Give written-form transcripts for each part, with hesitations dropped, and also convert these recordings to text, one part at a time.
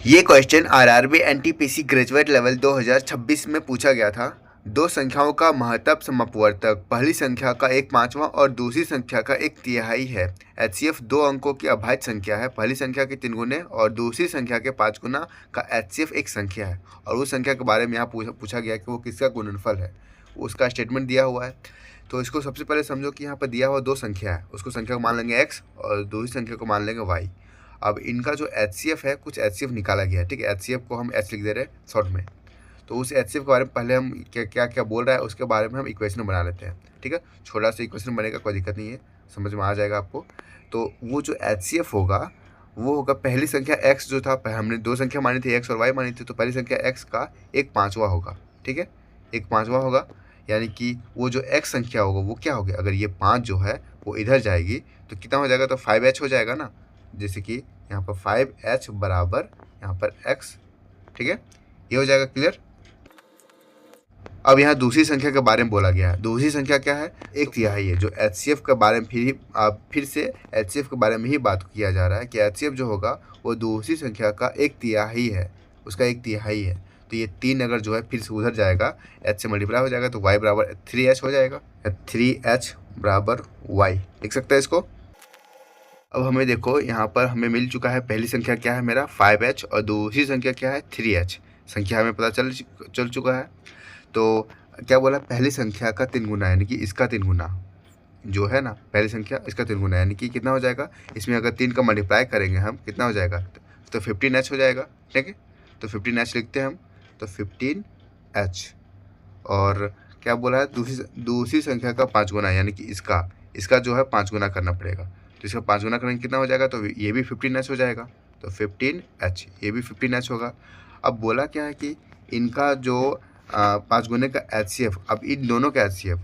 ये question RRB NTPC graduate level 2026 में पूछा गया था। दो संख्याओं का महत्तम समपवर्तक पहली संख्या का 1/5वां और दूसरी संख्या का 1/3 है। एचसीएफ दो अंकों की अभाज्य संख्या है, पहली संख्या के 3 गुने और दूसरी संख्या के 5 गुना का एचसीएफ एक संख्या है। और उस संख्या के बारे में यहाँ पूछा गया कि वो किसका गुणनफल है, उसका स्टेटमेंट दिया हुआ है। तो इसको सबसे पहले समझो कि यहाँ पर दिया हुआ दो संख्या है, उसको संख्या को मान लेंगे x और दूसरी संख्या को मान लेंगे y। अब इनका जो एचसीएफ है, कुछ एचसीएफ निकाला गया है, ठीक है। एचसीएफ को हम एच लिख दे रहे हैं शॉर्ट में। तो उस एचसीएफ के बारे में पहले हम क्या क्या बोल रहा है उसके बारे में हम इक्वेशन बना लेते हैं, ठीक है। छोटा सा इक्वेशन बनेगा, कोई दिक्कत नहीं है, समझ में आ जाएगा आपको। तो वो जो एचसीएफ होगा वो होगा पहली संख्या x जो था, हमने दो संख्या मानी थी x और y मानी थी, तो पहली संख्या x का 1/5वां होगा, ठीक है। 1/5वां होगा, यानी कि वो जो x संख्या होगा वो क्या होगी, अगर ये 5 जो है वो इधर जाएगी तो कितना हो जाएगा, तो 5h हो जाएगा ना। जैसे कि यहाँ पर 5h बराबर यहाँ पर x, ठीक है। ये हो जाएगा क्लियर। अब यहाँ दूसरी संख्या के बारे में बोला गया है। दूसरी संख्या क्या है, 1/3 है। जो एचसीएफ के बारे में फिर से एचसीएफ के बारे में ही बात किया जा रहा है कि एचसीएफ जो होगा वो दूसरी संख्या का 1/3 है, उसका 1/3 है। तो ये 3 अगर जो है फिर से उधर जाएगा, h से मल्टीप्लाई हो जाएगा, तो y बराबर 3h हो जाएगा। 3h बराबर y लिख सकते हैं इसको। अब हमें देखो यहाँ पर हमें मिल चुका है, पहली संख्या क्या है मेरा 5h और दूसरी संख्या क्या है 3h। संख्या हमें पता चल चुका है। तो क्या बोला, पहली संख्या का 3 गुना, यानी कि इसका 3 गुना जो है ना, पहली संख्या इसका 3 गुना, यानी कि कितना हो जाएगा, इसमें अगर 3 का मल्टीप्लाई करेंगे हम कितना हो जाएगा, तो 15h हो जाएगा, ठीक है। तो 15h लिखते हैं हम, तो 15h। और क्या बोला है, दूसरी संख्या का 5 गुना, यानी कि इसका जो है 5 गुना करना पड़ेगा। तो इसका 5 गुना करेंगे कितना हो जाएगा, तो ये भी 15h हो जाएगा। तो 15h, ये भी 15h होगा। अब बोला क्या है कि इनका जो 5 गुने का एचसीएफ, अब इन दोनों का एचसीएफ,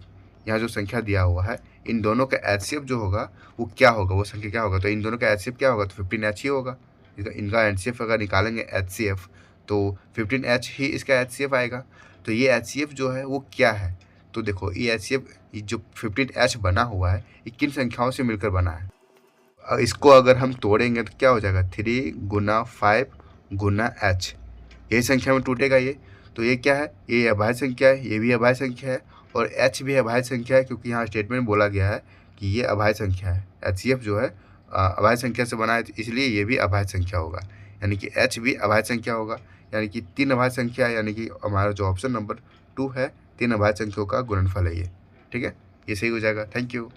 यहाँ जो संख्या दिया हुआ है इन दोनों का एचसीएफ जो होगा वो क्या होगा, वो संख्या क्या होगा, तो इन दोनों का एचसीएफ क्या होगा, तो 15h ही होगा। इनका एचसीएफ अगर निकालेंगे एचसीएफ तो 15h ही इसका एचसीएफ आएगा। तो ये एचसीएफ जो है वो क्या है, तो देखो ये एचसीएफ जो 15h बना हुआ है ये किन संख्याओं से मिलकर बना है। इसको अगर हम तोड़ेंगे तो क्या हो जाएगा, 3 गुना 5 गुना h, ये संख्या में टूटेगा ये। तो ये क्या है, ये अभाज्य संख्या है, ये भी अभाज्य संख्या है और h भी अभाज्य संख्या है, क्योंकि यहाँ स्टेटमेंट बोला गया है कि ये अभाज्य संख्या है। एचसीएफ जो है अभाज्य संख्या से बना है, तो इसलिए ये भी अभाज्य संख्या होगा, यानी कि h भी अभाज्य संख्या होगा। यानी कि 3 अभाज्य संख्या, यानी कि हमारा जो ऑप्शन नंबर 2 है 3 अभाज्य संख्याओं का गुणनफल है ये, ठीक है। ये सही हो जाएगा। Thank you.